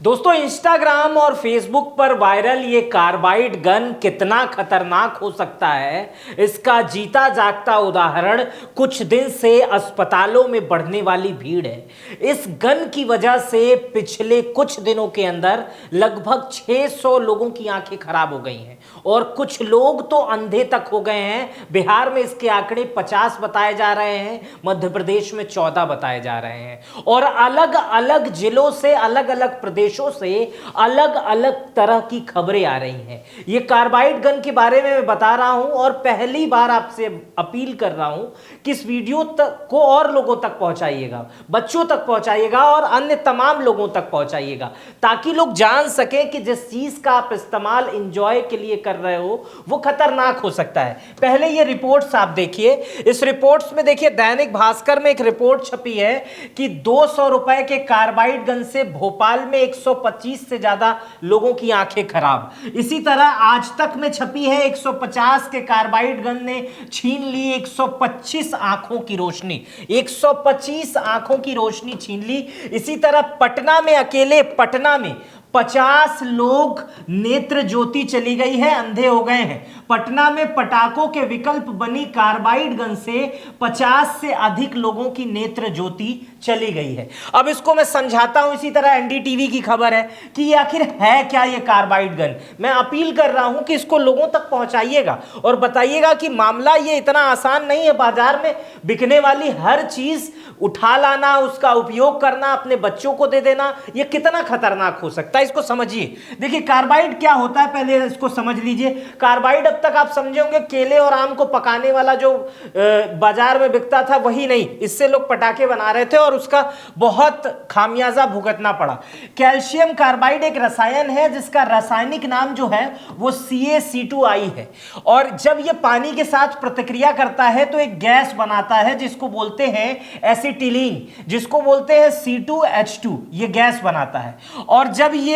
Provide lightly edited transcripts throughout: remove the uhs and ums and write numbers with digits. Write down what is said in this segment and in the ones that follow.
दोस्तों, इंस्टाग्राम और फेसबुक पर वायरल ये कार्बाइड गन कितना खतरनाक हो सकता है, इसका जीता जागता उदाहरण कुछ दिन से अस्पतालों में बढ़ने वाली भीड़ है। इस गन की वजह से पिछले कुछ दिनों के अंदर लगभग 600 लोगों की आंखें खराब हो गई हैं और कुछ लोग तो अंधे तक हो गए हैं। बिहार में इसके आंकड़े 50 बताए जा रहे हैं, मध्य प्रदेश में 14 बताए जा रहे हैं और अलग अलग जिलों से, अलग अलग प्रदेशों से अलग अलग तरह की खबरें आ रही हैं। ये कार्बाइड गन के बारे में मैं बता रहा हूं और पहली बार आपसे अपील कर रहा हूं कि इस वीडियो तक को और लोगों तक पहुंचाइएगा, बच्चों तक पहुंचाइएगा और अन्य तमाम लोगों तक पहुंचाइएगा, ताकि लोग जान सकें कि जिस चीज का आप इस्तेमाल एंजॉय के लिए कर रहे हो वो खतरनाक हो सकता है। पहले ये रिपोर्ट्स आप देखिए। इस रिपोर्ट्स में देखिए, दैनिक भास्कर में एक रिपोर्ट छपी है कि 200 रुपए के कार्बाइड गन से भोपाल में 125 से ज्यादा लोगों की आंखें खराब। इसी तरह आज तक में छपी है 150 के कार्बाइड गन ने छीन ली 125 आंखों की रोशनी, 125 आंखों की रोशनी छीन ली। इसी तरह पटना में, अकेले पटना में 50 लोग नेत्र ज्योति चली गई है, अंधे हो गए हैं। पटना में पटाखों के विकल्प बनी कार्बाइड गन से 50 से अधिक लोगों की नेत्र ज्योति चली गई है। अब इसको मैं समझाता हूं। इसी तरह एनडीटीवी की खबर है कि ये आखिर है क्या, ये कार्बाइड गन। मैं अपील कर रहा हूं कि इसको लोगों तक पहुंचाइएगा और बताइएगा कि मामला ये इतना आसान नहीं है। बाजार में बिकने वाली हर चीज उठा लाना, उसका उपयोग करना, अपने बच्चों को दे देना, ये कितना खतरनाक हो सकता है, इसको समझिए। देखिए कार्बाइड क्या होता है, पहले इसको समझ लीजिए। कार्बाइड अब तक आप समझे होंगे केले और आम को पकाने वाला जो बाजार में बिकता था, वही नहीं। इससे लोग पटाखे बना रहे थे और उसका बहुत खामियाजा भुगतना पड़ा। कैल्शियम कार्बाइड एक रसायन है जिसका रासायनिक नाम जो है वो CaC2I है और जब ये पानी के साथ प्रतिक्रिया करता है तो एक गैस बनाता है जिसको बोलते हैं एसिटिलीन, जिसको बोलते हैं C2H2। ये गैस बनाता है और जब ये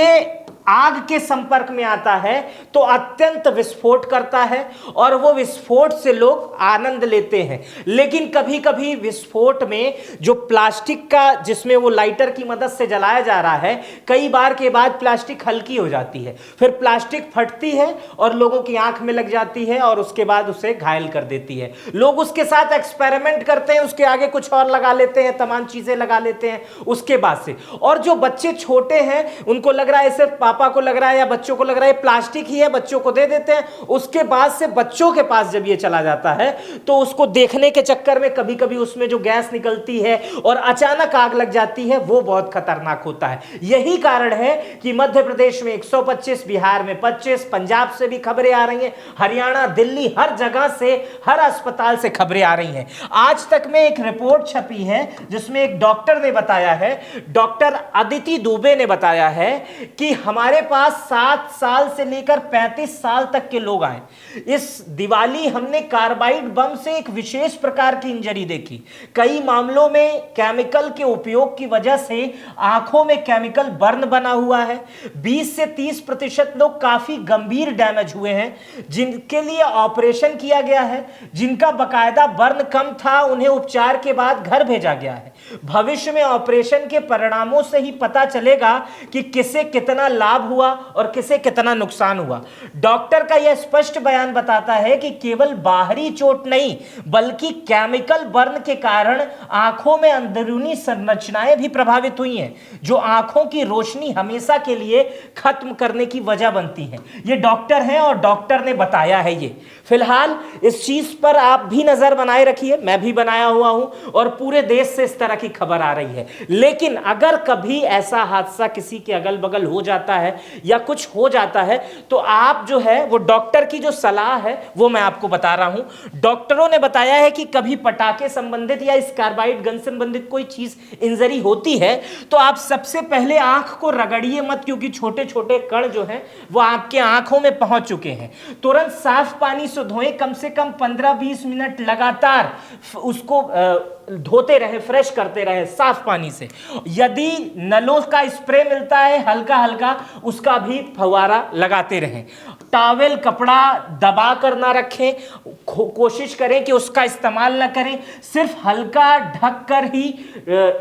आग के संपर्क में आता है तो अत्यंत विस्फोट करता है और वो विस्फोट से लोग आनंद लेते हैं। लेकिन कभी कभी विस्फोट में जो प्लास्टिक का, जिसमें वो लाइटर की मदद से जलाया जा रहा है, कई बार के बाद प्लास्टिक हल्की हो जाती है, फिर प्लास्टिक फटती है और लोगों की आंख में लग जाती है और उसके बाद उसे घायल कर देती है। लोग उसके साथ एक्सपेरिमेंट करते हैं, उसके आगे कुछ और लगा लेते हैं, तमाम चीजें लगा लेते हैं उसके बाद से। और जो बच्चे छोटे हैं उनको लग रहा है, सिर्फ पापा को लग रहा है या बच्चों को लग रहा है प्लास्टिक ही है, बच्चों को दे देते हैं। उसके बाद से बच्चों के पास जब ये चला जाता है तो उसको देखने के चक्कर में कभी कभी उसमें जो गैस निकलती है और अचानक आग लग जाती है, वो बहुत खतरनाक होता है। यही कारण है कि मध्य प्रदेश में 125, बिहार में 25, पंजाब से भी खबरें आ रही हैं, हरियाणा, दिल्ली, हर जगह से, हर अस्पताल से खबरें आ रही हैं। आज तक में एक रिपोर्ट छपी है जिसमें एक डॉक्टर ने बताया है, डॉक्टर अदिति दुबे ने बताया है कि हमारे पास 7 साल से लेकर 35 साल तक के लोग आए। इस दिवाली हमने कार्बाइड बम से एक विशेष प्रकार की इंजरी देखी। कई मामलों में केमिकल के उपयोग की वजह से आंखों में केमिकल बर्न बना हुआ है। 20 से 30% लोग काफी गंभीर डैमेज हुए हैं, जिनके लिए ऑपरेशन किया गया है। जिनका बकायदा बर्न कम था उन्हें उपचार के बाद घर भेजा गया है। भविष्य में ऑपरेशन के परिणामों से ही पता चलेगा कि किसे कितना लाभ हुआ और किसे कितना नुकसान हुआ। डॉक्टर का यह स्पष्ट बयान बताता है कि केवल बाहरी चोट नहीं बल्कि केमिकल बर्न के कारण आंखों में अंदरूनी संरचनाएं भी प्रभावित हुई हैं, जो आंखों की रोशनी हमेशा के लिए खत्म करने की वजह बनती हैं। ये डॉक्टर हैं और डॉक्टर ने बताया है ये। फिलहाल इस चीज पर आप भी नजर बनाए रखिए, मैं भी बनाया हुआ हूं और पूरे देश से इस तरह की खबर आ रही है। लेकिन अगर कभी ऐसा हादसा किसी के अगल बगल हो जाता है या कुछ हो जाता है तो आप जो है वो डॉक्टर की जो सलाह है वो मैं आपको बता रहा हूं। डॉक्टरों ने बताया है कि कभी पटाखे संबंधित या इस कार्बाइड गन संबंधित कोई चीज इंजरी होती है तो आप सबसे पहले आंख को रगड़िए मत, क्योंकि छोटे छोटे कण जो हैं वो आपके आंखों में पहुंच चुके हैं। तुरंत साफ पानी से धोएं, कम से कम 15-20 मिनट लगातार उसको धोते रहे, फ्रेश करते रहे साफ पानी से। यदि नलों का स्प्रे मिलता है हल्का हल्का, उसका भी फव्वारा लगाते रहें। टॉवेल कपड़ा दबा कर ना रखें, कोशिश करें कि उसका इस्तेमाल ना करें, सिर्फ हल्का ढक कर ही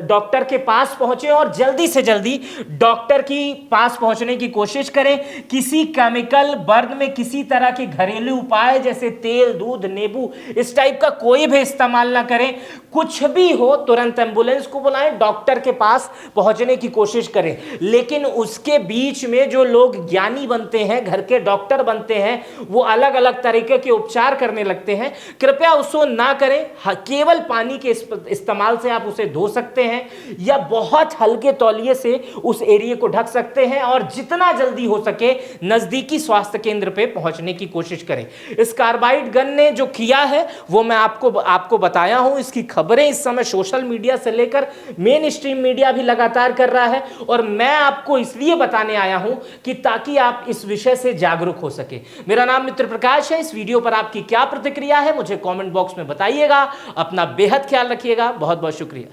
डॉक्टर के पास पहुंचे और जल्दी से जल्दी डॉक्टर की पास पहुंचने की कोशिश करें। किसी केमिकल बर्न में किसी तरह के घरेलू उपाय जैसे तेल, दूध, नींबू, इस टाइप का कोई भी इस्तेमाल ना करें। कुछ भी हो तुरंत एम्बुलेंस को बुलाएं, डॉक्टर के पास पहुंचने की कोशिश करें। लेकिन उसके बीच में जो लोग ज्ञानी बनते हैं, घर के डॉक्टर बनते हैं, वो अलग अलग तरीके के उपचार करने लगते हैं, कृपया उसको ना करें। केवल पानी के इस्तेमाल से आप उसे धो सकते हैं या बहुत हल्के तौलिए से उस एरिया को ढक सकते हैं और जितना जल्दी हो सके नजदीकी स्वास्थ्य केंद्र पे पहुंचने की कोशिश करें। इस कार्बाइड गन ने जो किया है वो मैं आपको बताया हूं। इसकी खबरें इस समय सोशल मीडिया से लेकर मेन स्ट्रीम मीडिया भी लगातार कर रहा है और मैं आपको इसलिए बताने आया हूं कि ताकि आप इस विषय से जागरूक हो सके। मेरा नाम मित्र प्रकाश है। इस वीडियो पर आपकी क्या प्रतिक्रिया है मुझे कमेंट बॉक्स में बताइएगा। अपना बेहद ख्याल रखिएगा। बहुत बहुत शुक्रिया।